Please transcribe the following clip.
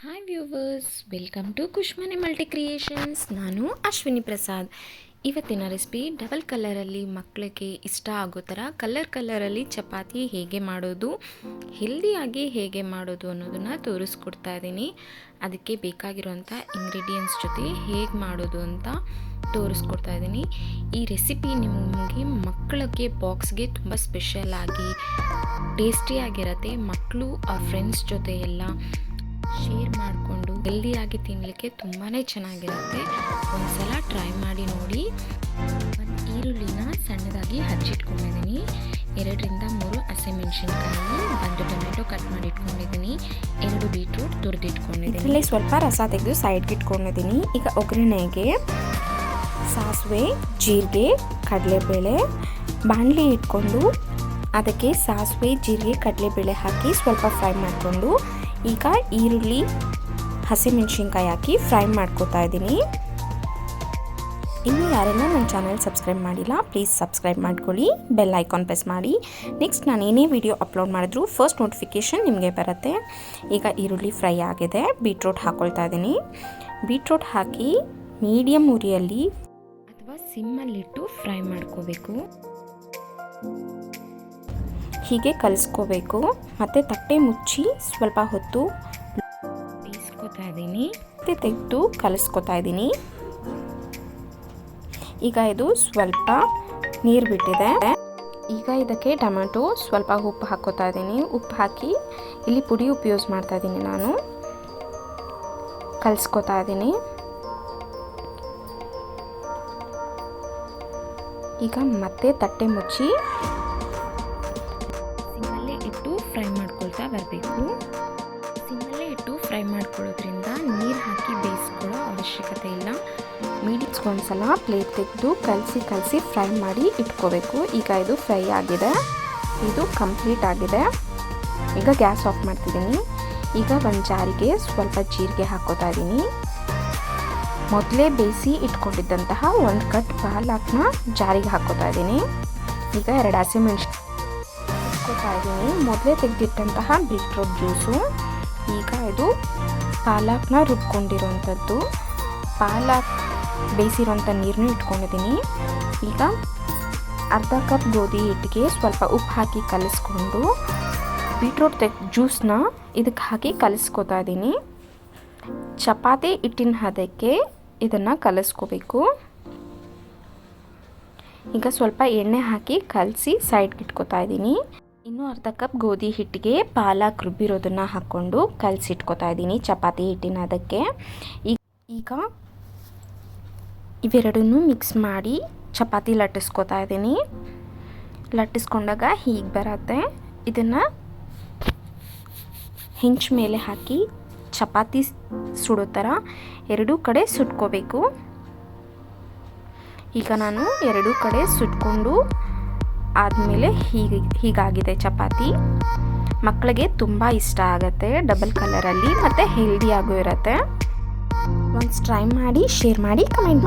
Hi viewers, welcome to Kushmane multi creations. ನಾನು ಅಶ್ವಿನಿ ಪ್ರಸಾದ್. ಇವತ್ತಿನ recipe double ಕಲರಲ್ಲಿ ಮಕ್ಕಳಿಗೆ ಇಷ್ಟ ಆಗೋ ಥರ ಕಲರಲ್ಲಿ ಚಪಾತಿ ಹೇಗೆ ಮಾಡೋದು, ಹೆಲ್ದಿಯಾಗಿ ಹೇಗೆ ಮಾಡೋದು ಅನ್ನೋದನ್ನು ತೋರಿಸ್ಕೊಡ್ತಾ ಇದ್ದೀನಿ. ಅದಕ್ಕೆ ಬೇಕಾಗಿರುವಂಥ ಇಂಗ್ರೀಡಿಯೆಂಟ್ಸ್ ಜೊತೆ ಹೇಗೆ ಮಾಡೋದು ಅಂತ ತೋರಿಸ್ಕೊಡ್ತಾ ಇದ್ದೀನಿ. ಈ ರೆಸಿಪಿ ನಿಮಗೆ ಮಕ್ಕಳಿಗೆ ಬಾಕ್ಸ್ಗೆ ತುಂಬ ಸ್ಪೆಷಲ್ ಆಗಿ ಟೇಸ್ಟಿಯಾಗಿರುತ್ತೆ. ಮಕ್ಕಳು ಅವ್ರ ಫ್ರೆಂಡ್ಸ್ ಜೊತೆ ಎಲ್ಲ ಶೇರ್ ಮಾಡಿಕೊಂಡು ಹೆಲ್ದಿಯಾಗಿ ತಿನ್ನಲಿಕ್ಕೆ ತುಂಬಾ ಚೆನ್ನಾಗಿರುತ್ತೆ. ಒಂದ್ಸಲ ಟ್ರೈ ಮಾಡಿ ನೋಡಿ. ಒಂದು ಈರುಳ್ಳಿನ ಸಣ್ಣದಾಗಿ ಹಚ್ಚಿಟ್ಕೊಂಡಿದ್ದೀನಿ, 2-3 ಹಸಿಮೆಣಸಿನ್ಕಾಯಿ, 1 ಟೊಮೆಟೊ ಕಟ್ ಮಾಡಿ ಇಟ್ಕೊಂಡಿದ್ದೀನಿ, 2 ಬೀಟ್ರೂಟ್ ತುರಿದಿಟ್ಕೊಂಡಿದ್ದೀನಿ. ಇದರಲ್ಲಿ ಸ್ವಲ್ಪ ರಸ ತೆಗೆದು ಸೈಡ್ಗೆ ಇಟ್ಕೊಂಡಿದ್ದೀನಿ. ಈಗ ಒಗ್ಗರಣೆಗೆ ಸಾಸಿವೆ, ಜೀರಿಗೆ, ಕಡಲೆಬೇಳೆ, ಬಾಣಲಿ ಇಟ್ಕೊಂಡು ಅದಕ್ಕೆ ಸಾಸಿವೆ, ಜೀರಿಗೆ, ಕಡಲೆಬೇಳೆ ಹಾಕಿ ಸ್ವಲ್ಪ ಫ್ರೈ ಮಾಡಿಕೊಂಡು ಈಗ ಈರುಳ್ಳಿ, ಹಸಿಮೆಣಸಿನ್ಕಾಯಿ ಹಾಕಿ ಫ್ರೈ ಮಾಡ್ಕೋತಾ ಇದ್ದೀನಿ. ಇನ್ನು ಯಾರೆಲ್ಲ ನನ್ನ ಚಾನಲ್ ಸಬ್ಸ್ಕ್ರೈಬ್ ಮಾಡಿಲ್ಲ, ಪ್ಲೀಸ್ ಸಬ್ಸ್ಕ್ರೈಬ್ ಮಾಡ್ಕೊಳ್ಳಿ, ಬೆಲ್ ಐಕಾನ್ ಪ್ರೆಸ್ ಮಾಡಿ. ನೆಕ್ಸ್ಟ್ ನಾನು ಏನೇ ವಿಡಿಯೋ ಅಪ್ಲೋಡ್ ಮಾಡಿದ್ರು ಫಸ್ಟ್ ನೋಟಿಫಿಕೇಷನ್ ನಿಮಗೆ ಬರುತ್ತೆ. ಈಗ ಈರುಳ್ಳಿ ಫ್ರೈ ಆಗಿದೆ, ಬೀಟ್ರೂಟ್ ಹಾಕ್ಕೊಳ್ತಾ ಇದ್ದೀನಿ. ಬೀಟ್ರೂಟ್ ಹಾಕಿ ಮೀಡಿಯಮ್ ಉರಿಯಲ್ಲಿ ಅಥವಾ ಸಿಮ್ಮಲ್ಲಿಟ್ಟು ಫ್ರೈ ಮಾಡ್ಕೋಬೇಕು. ಹೀಗೆ ಕಲಿಸ್ಕೋಬೇಕು. ಮತ್ತು ತಟ್ಟೆ ಮುಚ್ಚಿ ಸ್ವಲ್ಪ ಹೊತ್ತು ಬೇಯಿಸ್ಕೊತಾ ಇದ್ದೀನಿ. ಮತ್ತೆ ತೆಗೆದು ಕಲಿಸ್ಕೊತಾ ಇದ್ದೀನಿ. ಈಗ ಇದು ಸ್ವಲ್ಪ ನೀರು ಬಿಟ್ಟಿದೆ. ಈಗ ಇದಕ್ಕೆ ಟೊಮೆಟೊ, ಸ್ವಲ್ಪ ಉಪ್ಪು ಹಾಕ್ಕೋತಾ ಇದ್ದೀನಿ. ಉಪ್ಪು ಹಾಕಿ ಇಲ್ಲಿ ಪುಡಿ ಉಪ್ಪು ಯೂಸ್ ಮಾಡ್ತಾ ಇದ್ದೀನಿ. ನಾನು ಕಲಿಸ್ಕೊತಾ ಇದ್ದೀನಿ. ಈಗ ಮತ್ತೆ ತಟ್ಟೆ ಮುಚ್ಚಿ ಫ್ರೈ ಮಾಡ್ಕೊಳ್ತಾ ಬರಬೇಕು. ಸಿಮ್ಮಲ್ಲೇ ಇಟ್ಟು ಫ್ರೈ ಮಾಡ್ಕೊಳ್ಳೋದ್ರಿಂದ ನೀರು ಹಾಕಿ ಬೇಯಿಸ್ಕೊಳ್ಳೋ ಅವಶ್ಯಕತೆ ಇಲ್ಲ. ಒಂದ್ಸಲ ಪ್ಲೇಟ್ ತೆಗೆದು ಕಲಸಿ ಫ್ರೈ ಮಾಡಿ ಇಟ್ಕೋಬೇಕು. ಈಗ ಇದು ಫ್ರೈ ಆಗಿದೆ, ಇದು ಕಂಪ್ಲೀಟ್ ಆಗಿದೆ. ಈಗ ಗ್ಯಾಸ್ ಆಫ್ ಮಾಡ್ತಿದ್ದೀನಿ. ಈಗ ಒಂದು ಜಾರಿಗೆ ಸ್ವಲ್ಪ ಜೀರಿಗೆ ಹಾಕ್ಕೋತಾ ಇದ್ದೀನಿ. ಮೊದಲೇ ಬೇಯಿಸಿ ಇಟ್ಕೊಂಡಿದ್ದಂತಹ 1 ಕಟ್ ಪಾಲಕ್ನ ಜಾರಿಗೆ ಹಾಕ್ಕೋತಾ ಇದ್ದೀನಿ. ಈಗ 2 ಹಸಿಮೆಣಸಿನಕಾಯಿ ಇದ್ದೀನಿ. ಮೊದಲೇ ತೆಗೆದಿಟ್ಟಂತಹ ಬೀಟ್ರೂಟ್ ಜ್ಯೂಸು. ಈಗ ಇದು ಪಾಲಕ್ನ ರುಬ್ಕೊಂಡಿರೋವಂಥದ್ದು. ಪಾಲಕ್ ಬೇಯಿಸಿರೋಂಥ ನೀರನ್ನು ಇಟ್ಕೊಂಡಿದ್ದೀನಿ. ಈಗ ಅರ್ಧ ಕಪ್ ಗೋಧಿ ಹಿಟ್ಟಿಗೆ ಸ್ವಲ್ಪ ಉಪ್ಪು ಹಾಕಿ ಕಲಿಸ್ಕೊಂಡು ಬೀಟ್ರೂಟ್ ಜ್ಯೂಸನ್ನ ಇದಕ್ಕೆ ಹಾಕಿ ಕಲಿಸ್ಕೊತಾ ಇದ್ದೀನಿ. ಚಪಾತಿ ಹಿಟ್ಟಿನ ಹದಕ್ಕೆ ಇದನ್ನು ಕಲಿಸ್ಕೋಬೇಕು. ಈಗ ಸ್ವಲ್ಪ ಎಣ್ಣೆ ಹಾಕಿ ಕಲಸಿ ಸೈಡ್ಗೆ ಇಟ್ಕೋತಾ ಇದ್ದೀನಿ. ಇನ್ನೂ ಅರ್ಧ ಕಪ್ ಗೋಧಿ ಹಿಟ್ಟಿಗೆ ಪಾಲಕ್ ರುಬ್ಬಿರೋದನ್ನು ಹಾಕ್ಕೊಂಡು ಕಲಸಿಟ್ಕೋತಾ ಇದ್ದೀನಿ ಚಪಾತಿ ಹಿಟ್ಟಿನ ಅದಕ್ಕೆ. ಈಗ ಇವೆರಡನ್ನೂ ಮಿಕ್ಸ್ ಮಾಡಿ ಚಪಾತಿ ಲಟ್ಟಿಸ್ಕೋತಾ ಇದ್ದೀನಿ. ಲಟ್ಟಿಸ್ಕೊಂಡಾಗ ಹೀಗೆ ಬರುತ್ತೆ. ಇದನ್ನು ಹೆಂಚು ಮೇಲೆ ಹಾಕಿ ಚಪಾತಿ ಸುಡೋ ಥರ 2 ಕಡೆ ಸುಟ್ಕೋಬೇಕು. ಈಗ ನಾನು 2 ಕಡೆ ಸುಟ್ಕೊಂಡು ಆದಮೇಲೆ ಹೀಗಾಗಿದೆ ಚಪಾತಿ. ಮಕ್ಕಳಿಗೆ ತುಂಬ ಇಷ್ಟ ಆಗುತ್ತೆ, ಡಬಲ್ ಕಲರಲ್ಲಿ ಮತ್ತು ಹೆಲ್ದಿಯಾಗೂ ಇರುತ್ತೆ. ಒನ್ಸ್ ಟ್ರೈ ಮಾಡಿ, ಶೇರ್ ಮಾಡಿ, ಕಮೆಂಟ್ ಮಾಡಿ.